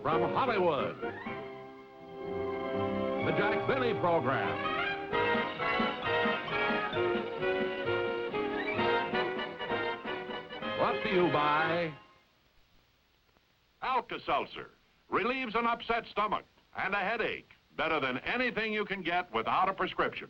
from Hollywood, the Jack Benny Program. Brought to you by Alka-Seltzer. Relieves an upset stomach and a headache better than anything you can get without a prescription.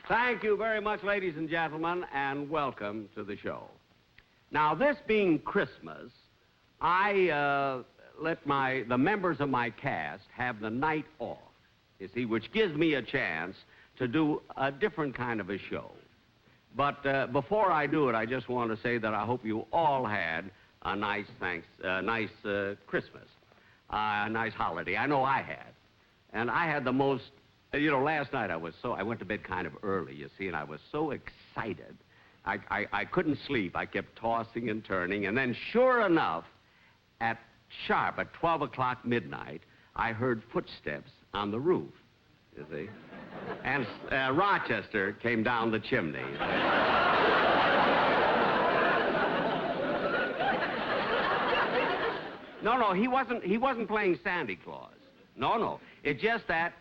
Thank you very much, ladies and gentlemen, and welcome to the show. Now, this being Christmas, I let the members of my cast have the night off, you see, which gives me a chance to do a different kind of a show. But before I do it, I just want to say that I hope you all had a nice Christmas, a nice holiday. I know I had. And I had the most. You know, last night I went to bed kind of early, you see, and I was so excited. I couldn't sleep. I kept tossing and turning, and then sure enough, at 12 o'clock midnight, I heard footsteps on the roof, you see. And Rochester came down the chimney. No, he wasn't playing Santa Claus. No. It's just that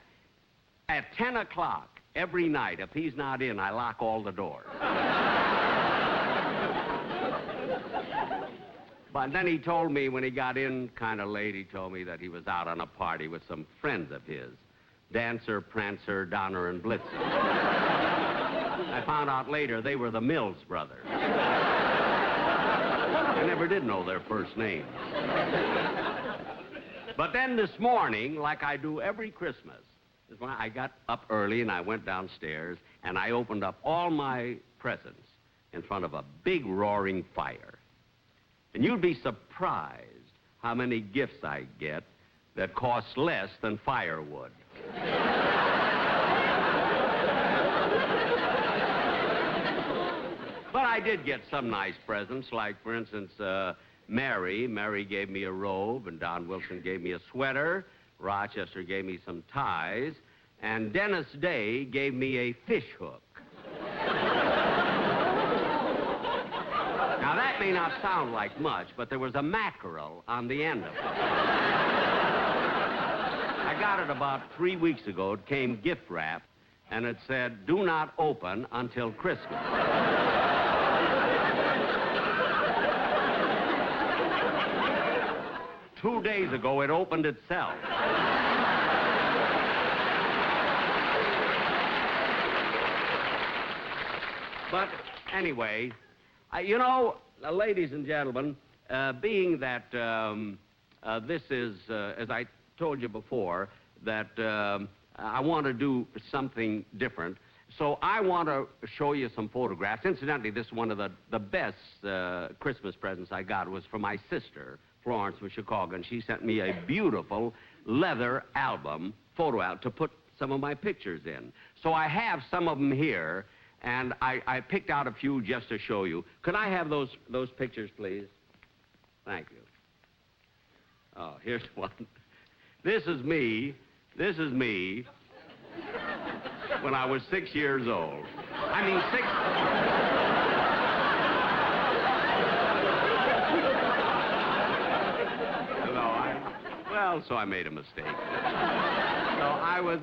at 10 o'clock every night, if he's not in, I lock all the doors. But then he told me when he got in kind of late, he told me that he was out on a party with some friends of his. Dancer, Prancer, Donner, and Blitzen. I found out later they were the Mills brothers. I never did know their first names. But then this morning, like I do every Christmas, I got up early and I went downstairs and I opened up all my presents in front of a big roaring fire. And you'd be surprised how many gifts I get that cost less than firewood. But I did get some nice presents, like, for instance, Mary. Mary gave me a robe, and Don Wilson gave me a sweater. Rochester gave me some ties, and Dennis Day gave me a fish hook. Now, that may not sound like much, but there was a mackerel on the end of it. I got it about 3 weeks ago. It came gift wrapped, and it said, "Do not open until Christmas." 2 days ago, it opened itself. But anyway, you know, ladies and gentlemen, being that this is, as I told you before, that I want to do something different, so I want to show you some photographs. Incidentally, this is one of the best Christmas presents I got. It was from my sister, Florence, from Chicago, and she sent me a beautiful leather album, photo album, to put some of my pictures in. So I have some of them here, and I picked out a few just to show you. Could I have those pictures, please? Thank you. Oh, here's one. This is me when I was 6 years old. I mean, so I made a mistake. So I was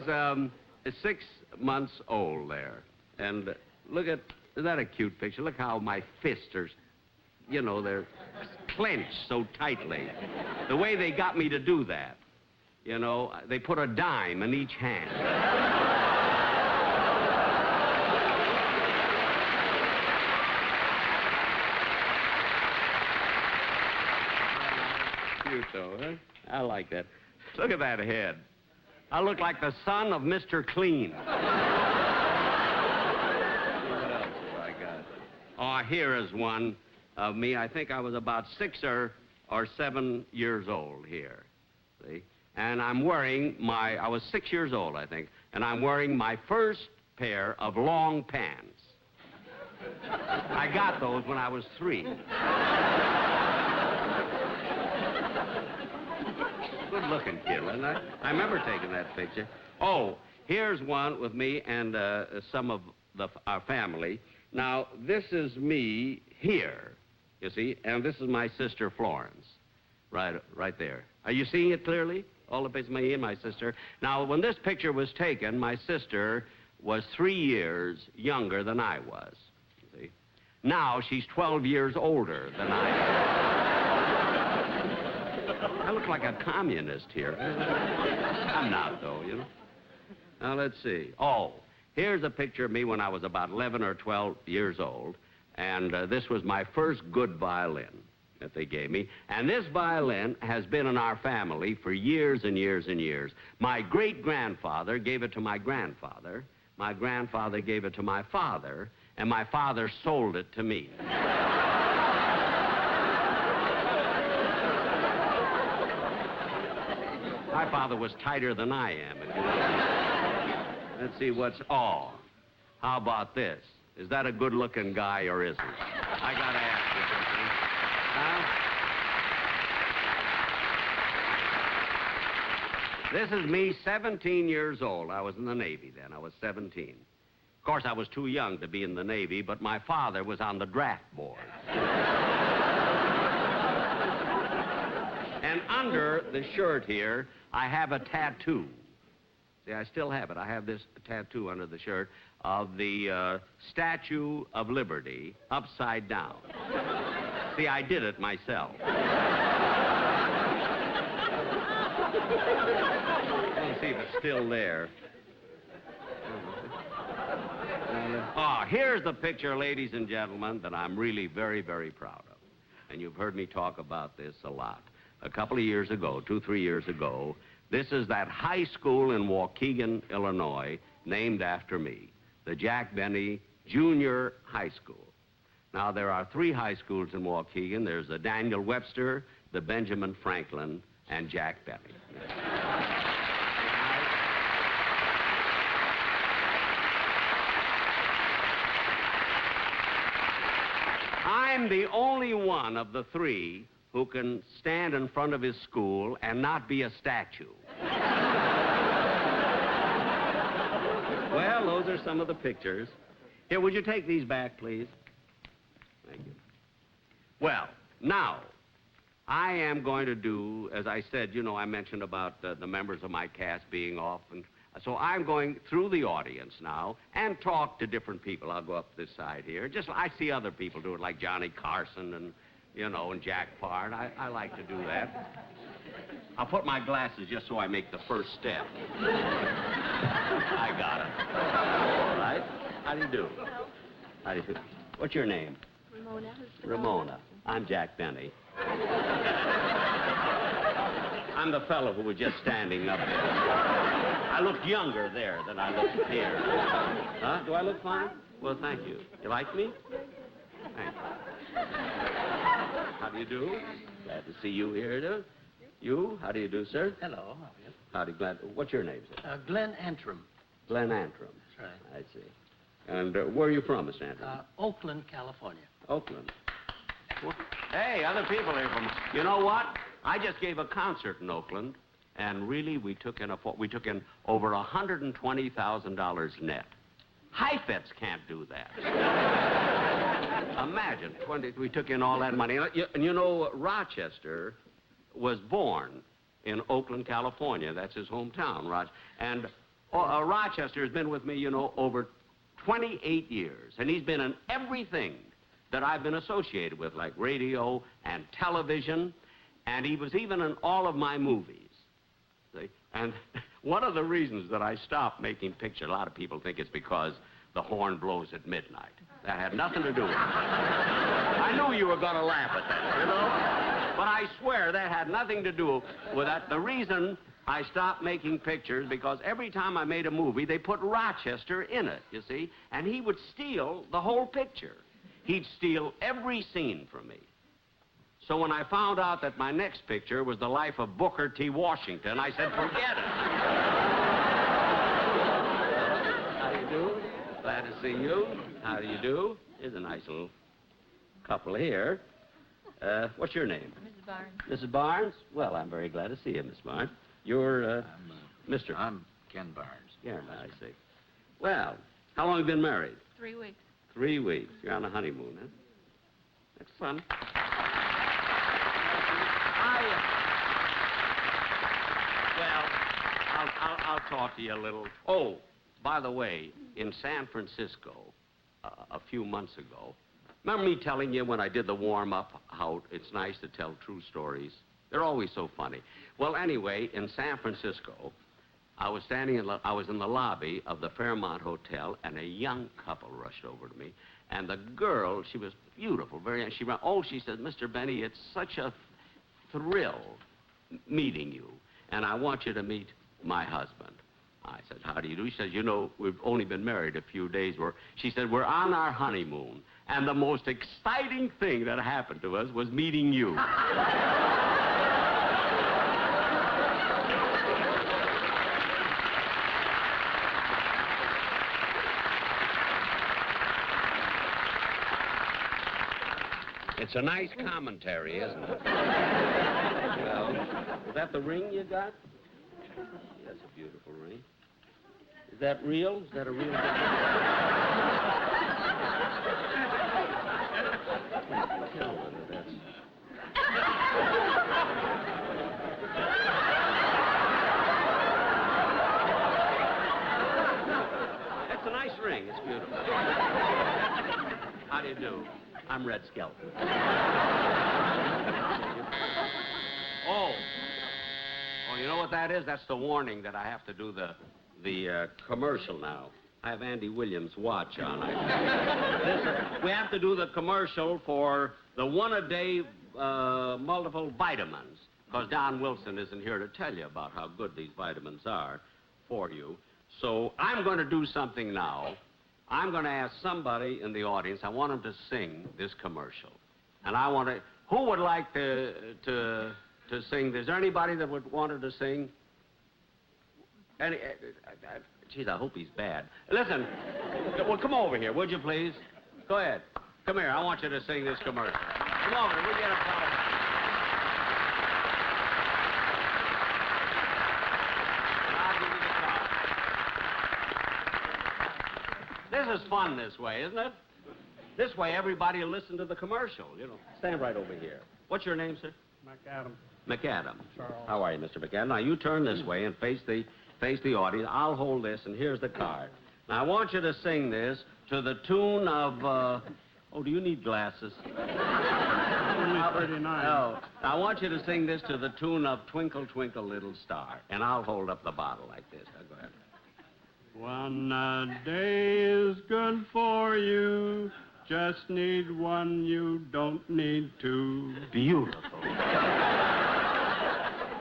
6 months old there. And look at, is that a cute picture? Look how my fists are, you know, they're clenched so tightly. The way they got me to do that, you know, they put a dime in each hand. Cute though, huh? I like that. Look at that head. I look like the son of Mr. Clean. What else have I got? Oh, here is one of me. I think I was about 6 or 7 years old here. See? And I'm wearing I was 6 years old, I think, and I'm wearing my first pair of long pants. I got those when I was 3. Good-looking kid, wasn't I? I remember taking that picture. Oh, here's one with me and some of our family. Now, this is me here, you see, and this is my sister Florence, right there. Are you seeing it clearly? All the pictures, me and my sister. Now, when this picture was taken, my sister was 3 years younger than I was. You see? Now she's 12 years older than I am. I look like a communist here. I'm not, though, you know. Now, let's see. Oh, here's a picture of me when I was about 11 or 12 years old, and this was my first good violin that they gave me. And this violin has been in our family for years and years and years. My great-grandfather gave it to my grandfather. My grandfather gave it to my father, and my father sold it to me. My father was tighter than I am. Let's see what's... Oh, how about this? Is that a good-looking guy or isn't? I gotta ask you something. Huh? This is me, 17 years old. I was in the Navy then. I was 17. Of course, I was too young to be in the Navy, but my father was on the draft board. And under the shirt here, I have a tattoo. See, I still have it. I have this tattoo under the shirt of the Statue of Liberty upside down. See, I did it myself. Let's see if it's still there. Oh, here's the picture, ladies and gentlemen, that I'm really very, very proud of. And you've heard me talk about this a lot. A couple of years ago, 2-3 years ago, this is that high school in Waukegan, Illinois, named after me, the Jack Benny Junior High School. Now, there are 3 high schools in Waukegan. There's the Daniel Webster, the Benjamin Franklin, and Jack Benny. I'm the only one of the 3 who can stand in front of his school and not be a statue. Well, those are some of the pictures. Here, would you take these back, please? Thank you. Well, now, I am going to do, as I said, you know, I mentioned about the members of my cast being off, and so I'm going through the audience now and talk to different people. I'll go up this side here. Just, I see other people do it, like Johnny Carson and, you know, and Jack Parr. I like to do that. I'll put my glasses just so I make the first step. I got it. All right. How do you do? How do you do? What's your name? Ramona. Ramona. I'm Jack Benny. I'm the fellow who was just standing up there. I looked younger there than I looked here. Huh? Do I look fine? Well, thank you. You like me? Thank you. How do you do? Glad to see you here, too. You? How do you do, sir? Hello, how are you? Howdy, glad. What's your name, sir? Glenn Antrim. Glenn Antrim. That's right. I see. And where are you from, Miss Antrim? Oakland, California. Oakland. Well, hey, other people are from... You know what? I just gave a concert in Oakland, and really we took in over $120,000 net. Heifetz can't do that. Imagine, we took in all that money. And you know, Rochester was born in Oakland, California. That's his hometown, and Rochester has been with me, you know, over 28 years. And he's been in everything that I've been associated with, like radio and television. And he was even in all of my movies. See? And one of the reasons that I stopped making pictures, a lot of people think it's because the horn blows at midnight. That had nothing to do with it. I knew you were going to laugh at that, you know? But I swear that had nothing to do with that. The reason I stopped making pictures, because every time I made a movie, they put Rochester in it, you see? And he would steal the whole picture. He'd steal every scene from me. So when I found out that my next picture was the life of Booker T. Washington, I said, forget it. How do you do? Glad to see you. How do you do? Here's a nice little couple here. What's your name? Mrs. Barnes. Mrs. Barnes? Well, I'm very glad to see you, Miss Barnes. You're, Mr. I'm Ken Barnes. Yeah, I see. Well, how long have you been married? 3 weeks. 3 weeks. You're on a honeymoon, huh? That's fun. I'll talk to you a little. Oh, by the way, in San Francisco, a few months ago, remember me telling you when I did the warm-up how it's nice to tell true stories? They're always so funny. Well, anyway, in San Francisco, I was in the lobby of the Fairmont Hotel, and a young couple rushed over to me. And the girl, she was beautiful, very young. She said, Mr. Benny, it's such a thrill meeting you, and I want you to meet my husband. I said, how do you do? She said, you know, we've only been married a few days. She said, we're on our honeymoon, and the most exciting thing that happened to us was meeting you. It's a nice commentary, isn't it? Well, is that the ring you got? That's a beautiful ring. Is that real? Is that a real ring? Tell whether that's... That's a nice ring. It's beautiful. How do you do? I'm Red Skelton. Oh, you know what that is? That's the warning that I have to do the commercial now. I have Andy Williams' watch on. We have to do the commercial for the one-a-day multiple vitamins, because Don Wilson isn't here to tell you about how good these vitamins are for you. So I'm going to do something now. I'm going to ask somebody in the audience, I want them to sing this commercial. And I want to, who would like to sing? Is there anybody that would want her to sing? Geez, I hope he's bad. Listen, well, come over here, would you please? Go ahead. Come here, I want you to sing this commercial. Come over here, we'll get a photo. This is fun this way, isn't it? This way, everybody will listen to the commercial, you know. Stand right over here. What's your name, sir? McAdam. McAdam. Charles. How are you, Mr. McAdam? Now, you turn this way and face the audience. I'll hold this, and here's the card. Now, I want you to sing this to the tune of, oh, do you need glasses? Only 39. No. I want you to sing this to the tune of Twinkle, Twinkle, Little Star. And I'll hold up the bottle like this. Now, go ahead. One a day is good for you. Just need one, you don't need two. Beautiful.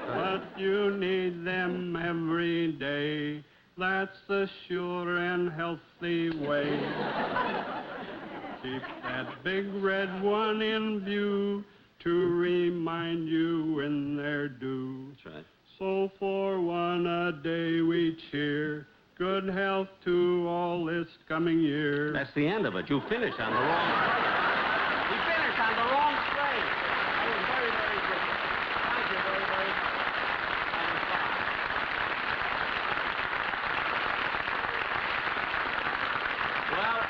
But you need them every day. That's the sure and healthy way. Keep that big red one in view to remind you when they're due. That's right. So for one a day we cheer. Good health to all this coming year. That's the end of it. You finished on the wrong... You finished on the wrong strain. That was very, very good. Thank you very, very much. That was fine. Well,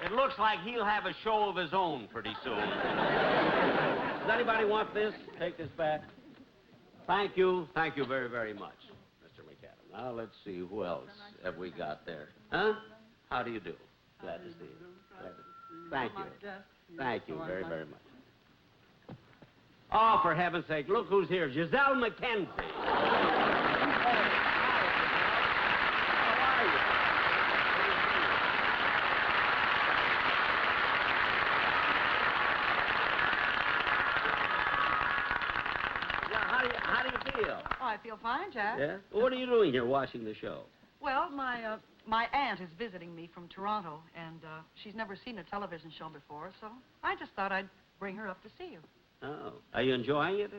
it looks like he'll have a show of his own pretty soon. Does anybody want this? Take this back. Thank you. Thank you very, very much. Now, let's see, who else have we got there? Huh? How do you do? Glad to see you. Thank you. Thank you very, very much. Oh, for heaven's sake, look who's here. Gisele MacKenzie. How do you feel? Oh, I feel fine, Jack. Yeah? Well, what are you doing here watching the show? Well, my aunt is visiting me from Toronto, and she's never seen a television show before, so I just thought I'd bring her up to see you. Oh. Are you enjoying it?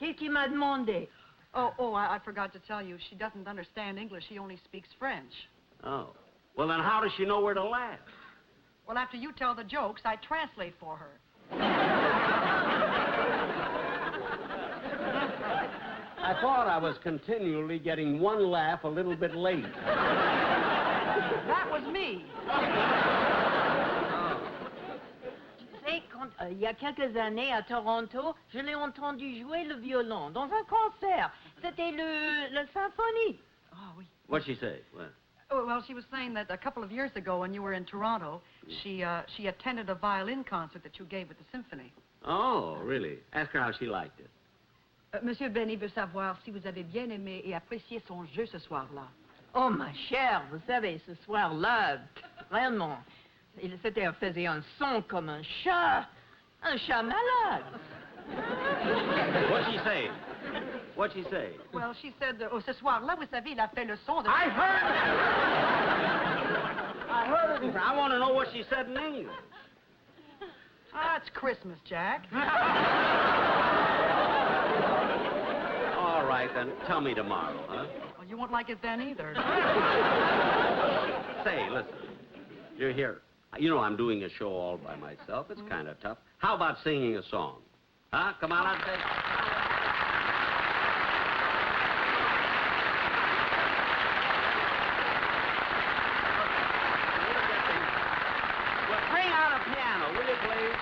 Qu'est-ce qu'il m'a demandé? Oh, I forgot to tell you, she doesn't understand English. She only speaks French. Oh. Well, then how does she know where to laugh? Well, after you tell the jokes, I translate for her. I thought I was continually getting one laugh a little bit late. That was me. Tu sais, il y a quelques années à Toronto, je l'ai entendu jouer le violon dans un concert. C'était le symphonie. Oh, oui. What'd she say? What? Oh, well, she was saying that a couple of years ago when you were in Toronto, she attended a violin concert that you gave with the symphony. Oh, really? Ask her how she liked it. Monsieur Benny veut savoir si vous avez bien aimé et apprécié son jeu ce soir-là. Oh, ma chère, vous savez, ce soir-là, vraiment, faisait un son comme un chat malade. What'd she say? What'd she say? Well, she said, oh, ce soir-là, vous savez, il a fait le son de... I heard it! I heard it. I want to know what she said in English. Ah, it's Christmas, Jack. All right, then. Tell me tomorrow, huh? Well, you won't like it then either. Say, listen. You're here. You know I'm doing a show all by myself. It's kind of tough. How about singing a song? Huh? Come on, I'll say. Well, bring out a piano, will you, please?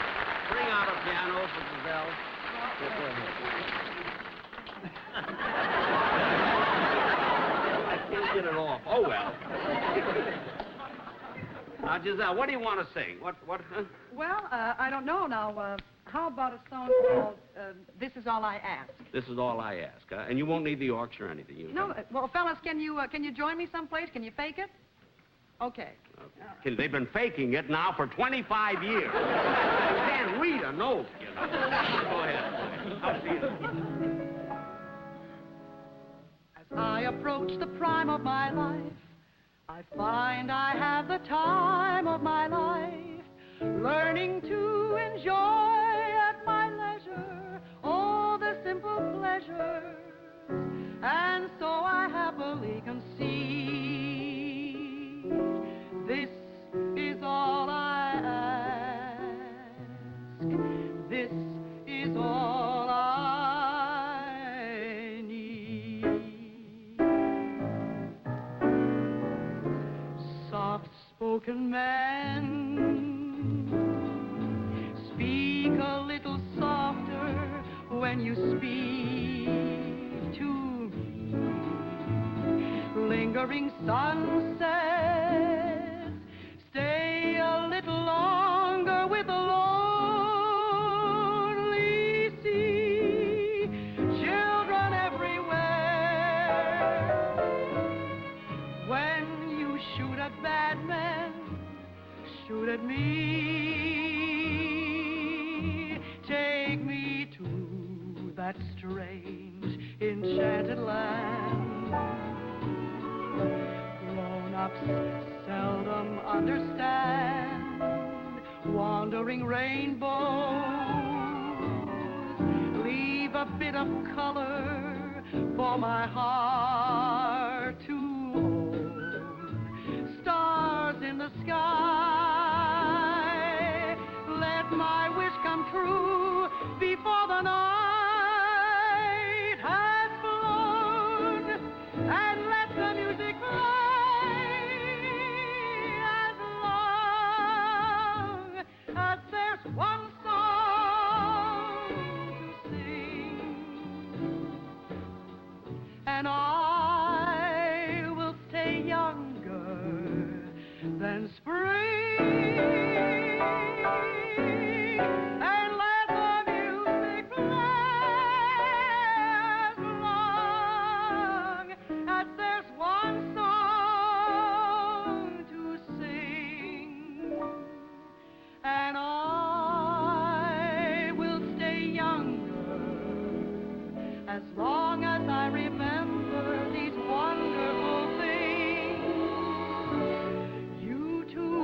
Bring out a piano for Gisele. Yes, go ahead. I can't get it off. Oh, well. Now, Gisele, what do you want to sing? What? Well, I don't know now. How about a song called This Is All I Ask? This is all I ask, huh? And you won't need the aux or anything. No, well, fellas, can you join me someplace? Can you fake it? Okay. They've been faking it now for 25 years. You can't read a note, you know. Go ahead. I'll see you. As I approach the prime of my life, I find I have the time of my life, learning to enjoy at my leisure all the simple pleasures, and so I happily concede this is all I ask. This is all I need. Soft-spoken man, speak a little softer when you speak to me. Lingering sunsets, stay a little longer with the lonely sea. Children everywhere, when you shoot at bad men, shoot at me. Take me to that strange, enchanted land. Grown-ups seldom understand wandering rainbows. Leave a bit of color for my heart to hold. Stars in the sky, let my wish come true before the night has flown, and let the music play as long as there's one song to sing, and I will stay younger than spring, and let the music play as long as there's one song to sing, and I will stay younger as long as I remember these wonderful things. You two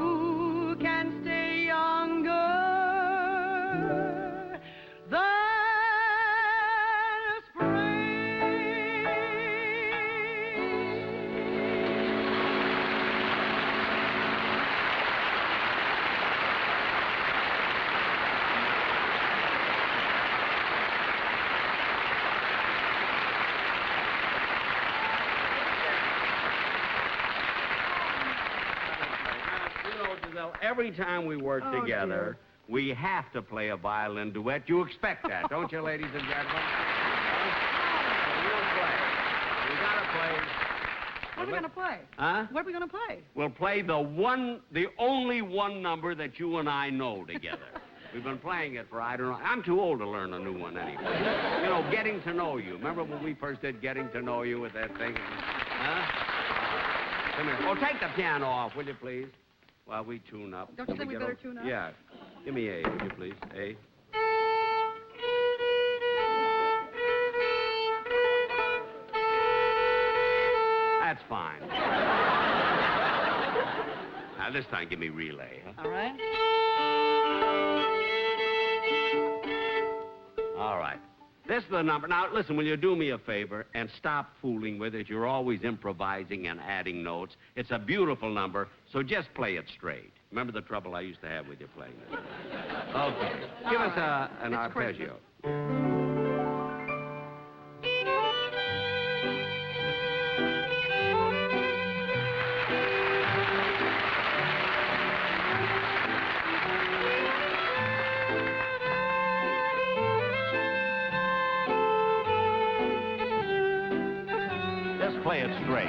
every time we work together, we have to play a violin duet. You expect that, don't you, ladies and gentlemen? We'll play. We gotta play. What are we going to play? Huh? What are we going to play? We'll play the only one number that you and I know together. We've been playing it for, I don't know, I'm too old to learn a new one anyway. You know, Getting to Know You. Remember when we first did Getting to Know You with that thing? Huh? Come here. Oh, take the piano off, will you, please? While we tune up. Don't you think we better tune up? Yeah. Give me A, will you, please? A. That's fine. Now, this time, give me relay, huh? All right. All right. This is the number. Now, listen, will you do me a favor and stop fooling with it? You're always improvising and adding notes. It's a beautiful number, so just play it straight. Remember the trouble I used to have with you playing it? Okay. Give us an arpeggio. Play it straight.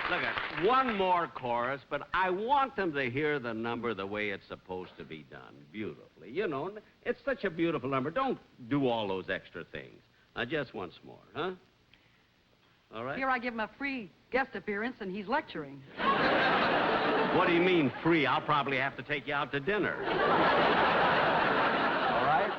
Look at one more chorus, but I want them to hear the number the way it's supposed to be done, beautifully. You know, it's such a beautiful number. Don't do all those extra things. Now, just once more, huh? All right? Here I give him a free guest appearance, and he's lecturing. What do you mean, free? I'll probably have to take you out to dinner. All right?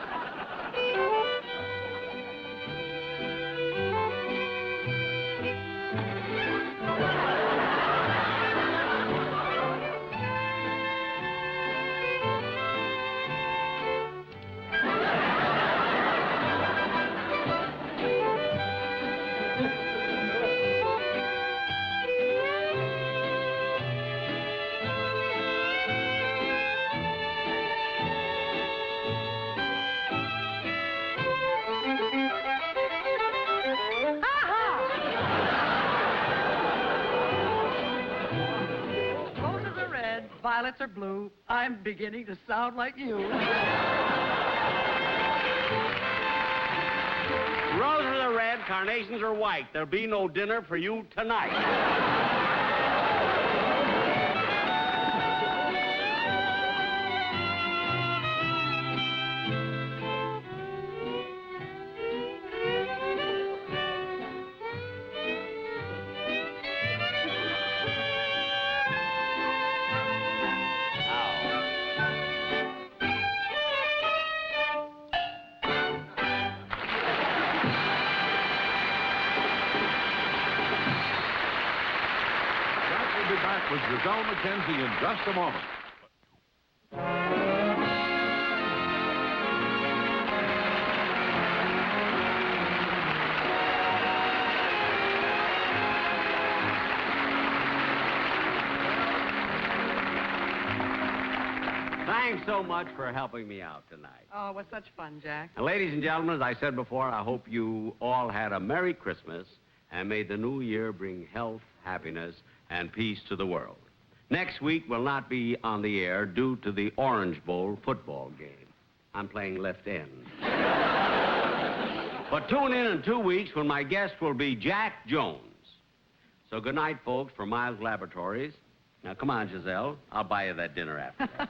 Violets are blue. I'm beginning to sound like you. Roses are red, carnations are white. There'll be no dinner for you tonight. back with Gisele MacKenzie in just a moment. Thanks so much for helping me out tonight. Oh, it was such fun, Jack. And ladies and gentlemen, as I said before, I hope you all had a Merry Christmas and may the new year bring health, happiness, and peace to the world. Next week will not be on the air due to the Orange Bowl football game. I'm playing left end. But tune in 2 weeks when my guest will be Jack Jones. So good night, folks, from Miles Laboratories. Now, come on, Gisele. I'll buy you that dinner after that.